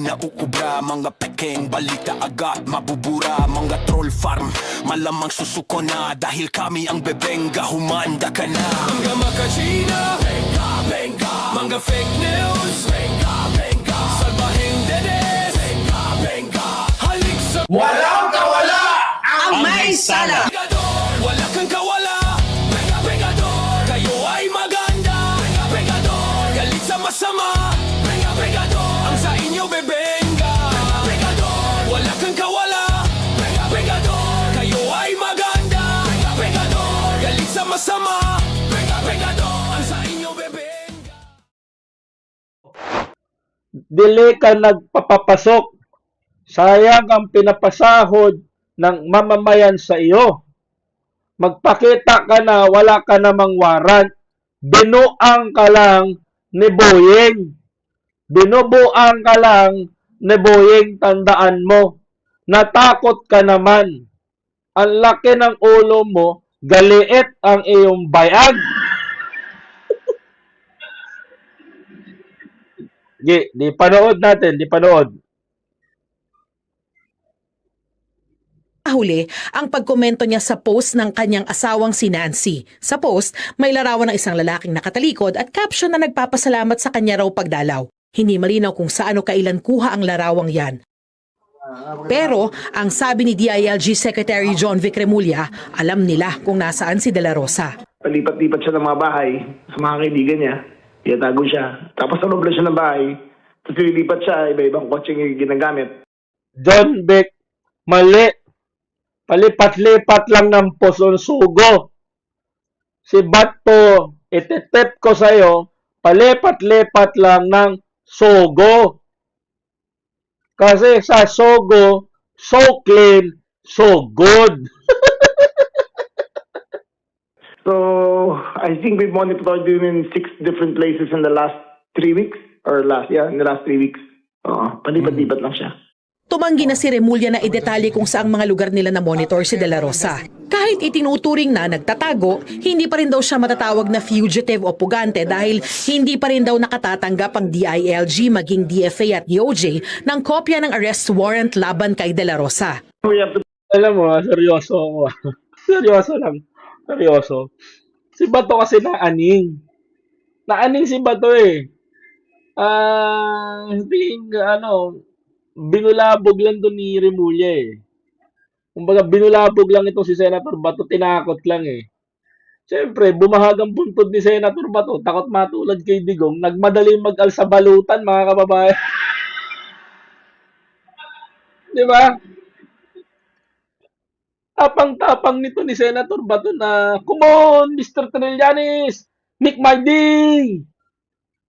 naukubra. Mga pekeng balita agad mabubura. Mga troll farm malamang susuko na. Dahil kami ang bebengga, humanda ka na. Mga makachina, benga, benga. Mga fake news, benga, benga. Salbahing dedes, benga, benga. Halik sa Walang kawala ang may sala. Pegador, wala kang kawala. Benga, Pegador, kayo ay maganda. Benga, Pegador, galit sa masama. Benga, Pegador, ang sa inyo bebenga. Benga, Pegador, wala kang kawala. Benga, Pegador, kayo ay maganda. Benga, Pegador, galit sa masama. Benga, Pegador, ang sa inyo bebenga. Dili ka nagpapapasok. Sayang ang pinapasahod ng mamamayan sa iyo. Magpakita ka na wala ka namang warrant. Binuang ka lang ni Boyeng. Binubuang ka lang ni Boyeng, tandaan mo. Natakot ka naman. Ang laki ng ulo mo, galiit ang iyong bayag. Di panood natin, di panood. Huli ang pagkomento niya sa post ng kanyang asawang si Nancy. Sa post, may larawan ng isang lalaking nakatalikod at caption na nagpapasalamat sa kanya raw pagdalaw. Hindi malinaw kung saan o kailan kuha ang larawang yan. Pero, ang sabi ni DILG Secretary John Vic Remulla, alam nila kung nasaan si De La Rosa. Palipat-lipat siya ng mga bahay sa mga kaibigan niya. Tinatago siya. Tapos sa loob lang siya ng bahay. Tapos lilipat siya, iba-ibang kotse yung ginagamit. John Vic, mali. Palipat-lipat lang ng puson sugo. Si Bato, itetip ko sa'yo, palipat-lipat lang ng sugo. Kasi sa sugo, so clean, so good. So, I think we've monitored him in 6 different places in the last 3 weeks. In the last 3 weeks. Palipat-lipat lang siya. Tumanggi na si Remulla na idetalye kung saang mga lugar nila na monitor si De La Rosa. Kahit itinuturing na nagtatago, hindi pa rin daw siya matatawag na fugitive o pugante dahil hindi pa rin daw nakatatanggap ang DILG maging DFA at DOJ ng kopya ng arrest warrant laban kay De La Rosa. We have to Alam mo, seryoso ako. Seryoso lang. Seryoso. Si Bato kasi naaning. Naaning si Bato eh. Binulabog lang to ni Remulla eh. Kumbaga, binulabog lang itong si Senator Bato, tinakot lang eh. Siyempre, bumahagang buntod ni Senator Bato, takot matulad kay Digong, nagmadaling mag-alsa balutan, mga kababayan. Di ba? Tapang-tapang nito ni Senator Bato na, come on, Mr. Trillanes, make my day!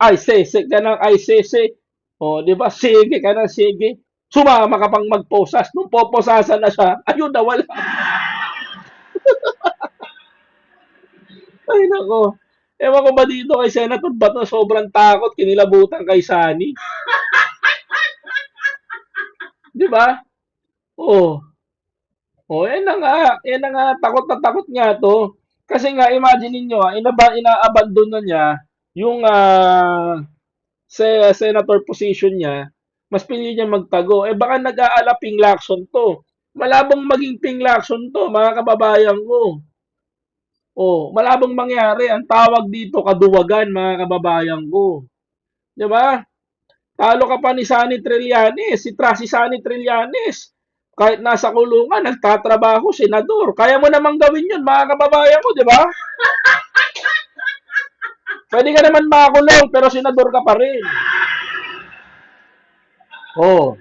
Ay, sese ka ng ay, sese. O, di ba? Sige ka na, sige. Sumama ka pang magposas. Nung poposasan na siya, ayun na, wala. Ay, nako. Ewan ko ba dito kay Senator Bato, sobrang takot, kinilabutan kay Sani. Di ba? Oh. Oh, yan na nga. Yan na nga, takot na takot nga to. Kasi nga, imagine niyo, ina-abandon na niya yung senator position niya, mas pinili niya magtago. Eh baka nag-aala Ping Lacson to. Malabong maging Ping Lacson to, mga kababayan ko. Oh, malabong mangyari. Ang tawag dito, kaduwagan, mga kababayan ko. Di ba? Talo ka pa ni Sani Trillanes, si Sani Trillanes. Kahit nasa kulungan, nagtatrabaho, senador. Kaya mo namang gawin yun, mga kababayan ko, di ba? Pwede ka naman makakulong, pero senador ka pa rin. Oh.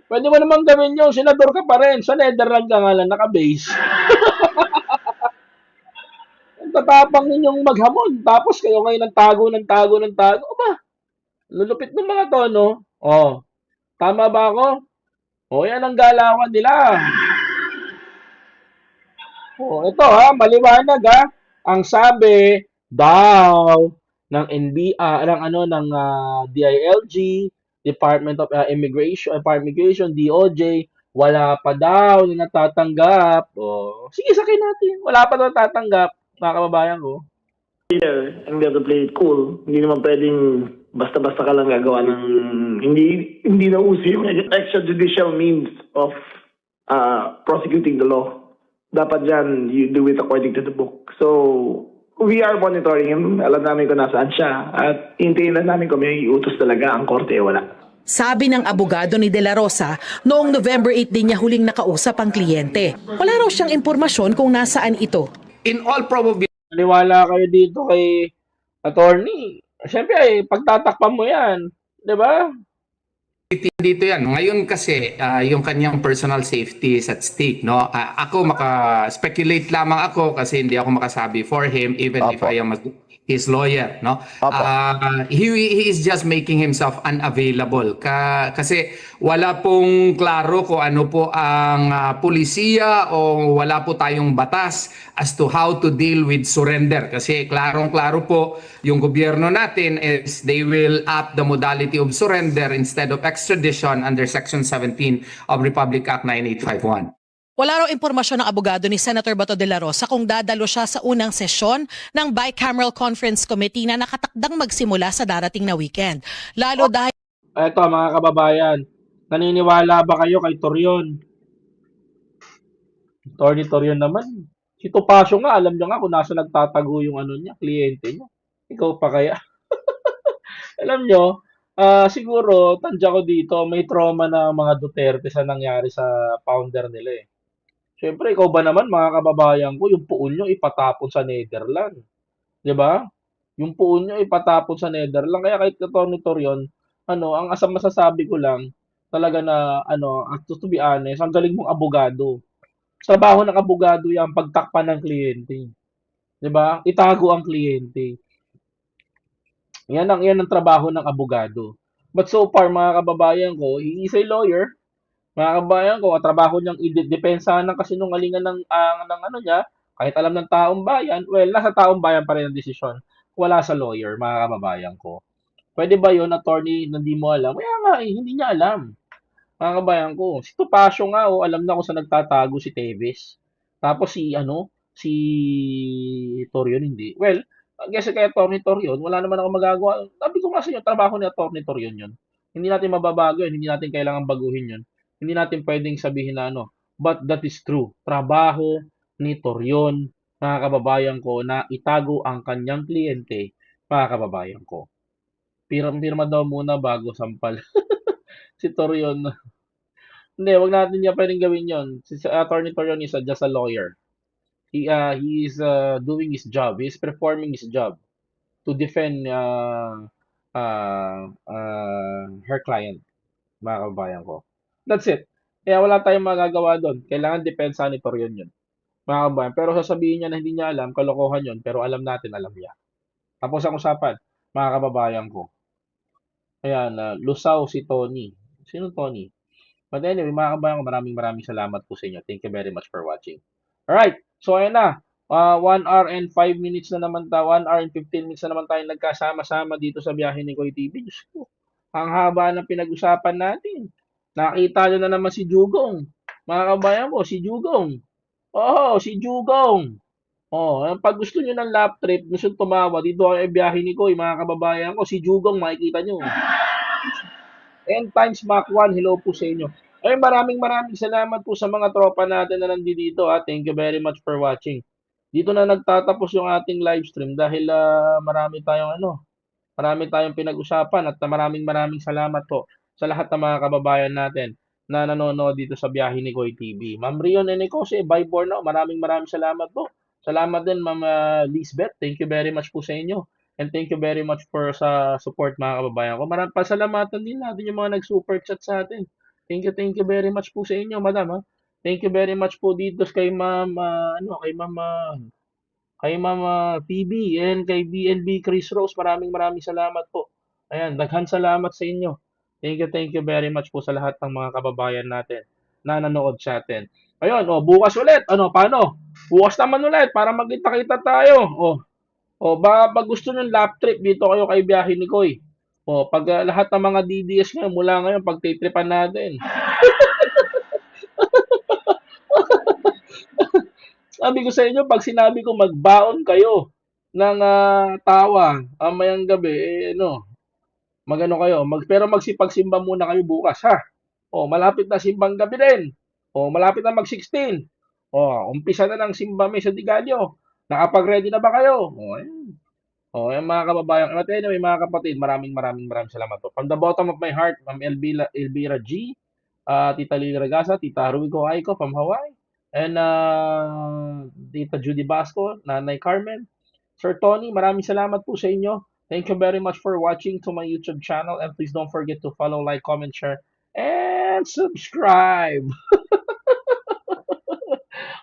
Pwede mo naman gawin yun, senador ka pa rin. Sa Netherlands ka nga lang, naka-base. Ang tatapang ninyong maghamon. Tapos kayo ngayon ng tago. Aba, lulupit ng mga to, no? Oh. Tama ba ako? Oh, yan ang galawan nila. Oh, ito ha, maliwanag ha. Ang sabi daw ng DILG, Department of Immigration, DOJ, wala pa daw na natatanggap. Oh, sige, sakin natin. Wala pa daw natatanggap, mga kababayan ko. and we have to play it cool. Hindi naman pwedeng basta-basta ka lang gagawa ng hindi na uso yung extrajudicial means of prosecuting the law. Dapat dyan, you do it according to the book. So, we are monitoring him. Alam namin kung nasaan siya. At hintayin lang namin kung may iutos talaga ang korte wala. Sabi ng abogado ni De La Rosa, noong November 8 din niya huling nakausap ang kliyente. Wala raw siyang impormasyon kung nasaan ito. In all probability, Maniwala kayo dito kay attorney. Siyempre, pagtatakpan mo yan. Di ba? dito yan. Ngayon kasi, yung kanyang personal safety is at stake, no? Ako, maka-speculate lamang ako kasi hindi ako makasabi for him, even if Opo. I am his lawyer, no? Opo. He is just making himself unavailable. Kasi wala pong klaro kung ano po ang pulisiya o wala po tayong batas as to how to deal with surrender. Kasi klarong-klaro po yung gobyerno natin is they will apt the modality of surrender instead of extradition under Section 17 of Republic Act 9851. Wala raw impormasyon ng abogado ni Senator Bato de la Rosa kung dadalo siya sa unang sesyon ng Bicameral Conference Committee na nakatakdang magsimula sa darating na weekend. Lalo dahil Eto mga kababayan, naniniwala ba kayo kay Torion? Attorney Torion naman. Si Topacio nga, alam niya nga kung nasa nagtatago yung ano niya, kliyente niya. Ikaw pa kaya? Alam nyo, siguro, tansya ko dito, may trauma na mga Duterte sa nangyari sa founder nila eh. Siyempre, ikaw ba naman, mga kababayan ko, yung puon nyo ipatapon sa Netherlands. Di ba? Yung puon nyo ipatapon sa Netherlands. Kaya kahit Atty. Torion, ang masasabi ko lang, talaga na, to be honest, ang galing mong abogado. Trabaho ng abogado yan, pagtakpan ng kliyente. Di ba? Itago ang kliyente. Yan ang trabaho ng abogado. But so far, mga kababayan ko, he is a lawyer. Mga kababayan ko, ang trabaho niyang idepensahan ng kasinungalingan ng ano niya, kahit alam ng taong bayan, well, nasa taong bayan pa rin ang desisyon. Wala sa lawyer, mga kababayan ko. Pwede ba yun, attorney, na hindi mo alam? Kaya nga, hindi niya alam. Mga kababayan ko, si Topacio nga, alam na kung saan nagtatago si Teves. Tapos si Torion hindi. Well, guess kay Atty. Torion, wala naman ako magagawa. Sabi ko nga sa inyo, trabaho ni Atty. Torion yun. Hindi natin mababago yun, hindi natin kailangan baguhin yun. Hindi natin pwedeng sabihin na but that is true. Trabaho ni Torion, mga kababayan ko, na itago ang kanyang kliyente, mga kababayan ko. Pirma daw muna bago sampal. Si Torion. Hindi, wag natin niya pwedeng gawin yon. Si Atty. Torion is just a lawyer. He is doing his job. He is performing his job to defend her client, mga kababayan ko. That's it. Kaya wala tayong magagawa doon. Kailangan depensa ni Torion yun, mga kababayan. Pero sasabihin niya na hindi niya alam, kalokohan yun. Pero alam natin, alam niya. Tapos ang usapan, mga kababayan ko. Ayan, lusaw si Tony. Sino Tony? But anyway, mga kababayan ko, maraming salamat po sa inyo. Thank you very much for watching. Alright, so ayan na. 1 hour and 5 minutes na naman tayo. 1 hour and 15 minutes na naman tayo nagkasama-sama dito sa biyahe ni Koy TV. Diyos ko, ang haba ng pinag-usapan natin. Nakita nyo na naman si Jugong. Mga kabayan ko, si Jugong. Oo, si Jugong. Pag gusto nyo ng lap trip, gusto tumawa, dito ay biyahe ni Koy, mga kababayan ko, si Jugong, makikita nyo. 10 times Mach 1, hello po sa inyo. Ay, maraming salamat po sa mga tropa natin na nandito. Thank you very much for watching. Dito na nagtatapos yung ating live stream dahil marami tayong pinag-usapan at maraming salamat po sa lahat ng mga kababayan natin na nanonood dito sa biyahe ni Koy TV. Ma'am Rion Enecose, bye for now. Maraming salamat po. Salamat din, Ma'am Lisbeth. Thank you very much po sa inyo. And thank you very much for sa support, mga kababayan ko. Maraming pasalamatan din natin yung mga nag-super chat sa atin. Thank you very much po sa inyo, madam. Thank you very much po dito kay Ma'am PB and kay BNB Chris Rose. Maraming salamat po. Ayan, daghang salamat sa inyo. Thank you very much po sa lahat ng mga kababayan natin na nanood sa atin. Ayun, bukas ulit. Paano? Bukas naman ulit para magkita-kita tayo. Pag gusto nyo lap trip, dito kayo kay biyahe ni Koy. Pag lahat ng mga DDS ngayon, mula ngayon, pagtitripan natin. Sabi ko sa inyo, pag sinabi ko magbaon kayo ng tawa, mayang gabi, Magano kayo, pero magsipagsimba muna kayo bukas, ha? O, malapit na simbang gabi din. O, malapit na mag-16. O, umpisa na ng simba may sa Digalio. Nakapag-ready na ba kayo? O, ayan. O, ayan mga kababayan. At anyway, mga kapatid, maraming salamat po. From the bottom of my heart, Ma'am Elvira G, Tita Lily Regasa, Tita Ruico Aiko from Hawaii, and Tita Judy Basco, Nanay Carmen, Sir Tony, maraming salamat po sa inyo. Thank you very much for watching to my YouTube channel, and please don't forget to follow, like, comment, share, and subscribe.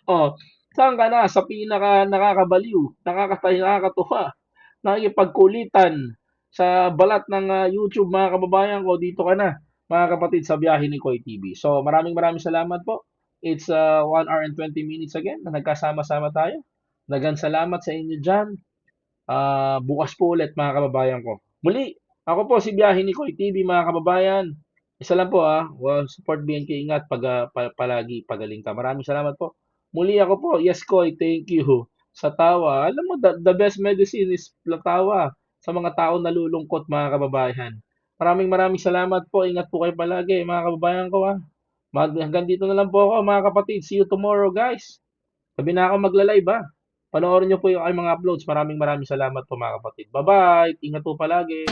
Oh, saan ka na? Sa pinaka nakakabaliw, nakakatuwa, nakikipagkulitan sa balat ng YouTube, mga kababayan ko, dito ka na, mga kapatid, sa biyahe ni Koy TV. So, maraming salamat po. It's 1 hour and 20 minutes again na nagkasama-sama tayo. Dagan salamat sa inyo dyan. Bukas po ulit, mga kababayan ko. Muli, ako po si Biyahe ni Koy TV, mga kababayan. Isa lang po, support BNK, ingat, palagi, pagaling ka. Maraming salamat po. Muli ako po, yes Koy, thank you sa tawa. Alam mo, the best medicine is tawa sa mga tao nalulungkot, mga kababayan. Maraming salamat po. Ingat po kayo palagi, mga kababayan ko, ha. Hanggang dito na lang po ako, mga kapatid. See you tomorrow, guys. Sabi na ako magla-live, ha. Panoorin nyo po yung ay mga uploads. Maraming salamat po, mga kapatid. Bye-bye. Ingat po palagi.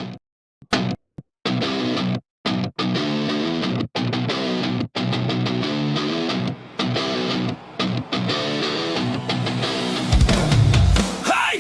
Hey!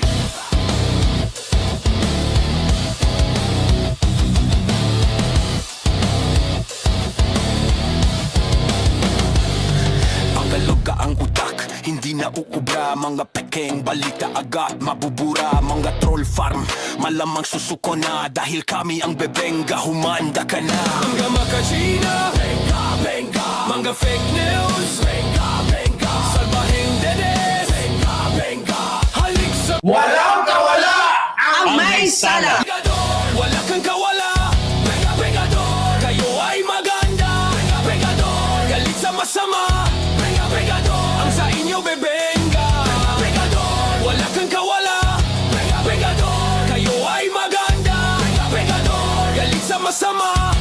Pagalog ka ang utak, hindi na uubra. Mga pekeng balita agad mabubura. Mga troll farm, malamang susuko na. Dahil kami ang bebenga, humanda ka na. Mga makachina, benga, benga. Mga fake news, benga, benga. Salbahing dedes, benga, benga. Halik sa Walang kawala ang may sala! Pegador, wala kang kawala. Benga, Pegador, kayo ay maganda. Benga, Pegador, galit sa masama. Benga, Pegador, ang sa inyo bebenga. Benga, Pegador, wala kang kawala. Benga, Pegador, kayo ay maganda. Benga, Pegador, galit sa masama.